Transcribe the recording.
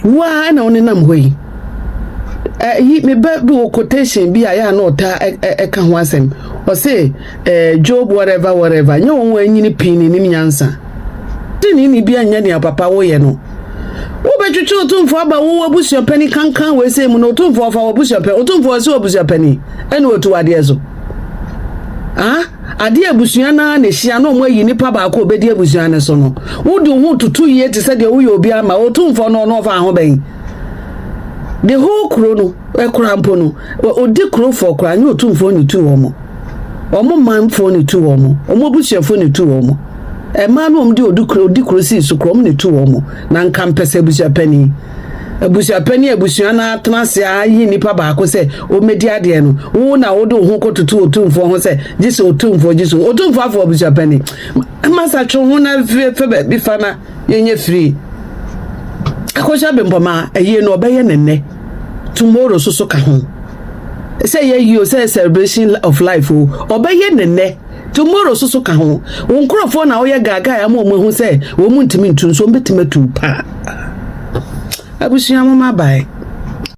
wa na onenam hoyi me be quotation bi aya na ota eka ho asem o say Job whatever nyo won anyini pin ni nyansa ni bi anya ne papa wo ye no wo betwetwe Otumfuo aba wo abusia pani kankan we say mu no Otumfuo fa abusia pani Otumfuo se abusia pani ene otu ade ezo ade abusia na hia na omo ayi nipa ba ko obedi abusia ne so no wo de ho tutu ye te se de wo ye obi ama Otumfuo no fa ho ben the whole kro no ekrampo no odi kro for kra nya Otumfuo ni tu omo manfo ni tu omo abusiafo ni tu omo ma no omdi odi kro si so kro ni tu omo na nka mpese abusia pani abusia na atnase ayi nipa ba ko se o medi ade no wo na wo do ho ko tutu Otumfuo ho se jise Otumfuo afọ abusia pani masa tro ho na fe bi fana yenye free akosha bempoma eye no obeye nenne tomorrow so ka ho say you say celebration of life obeye nenne tomorrow so ka ho wonkrofo na wo ye gaga ya mo hu say wo mu ntimi ntu so mbetime tu pa abusia mama bai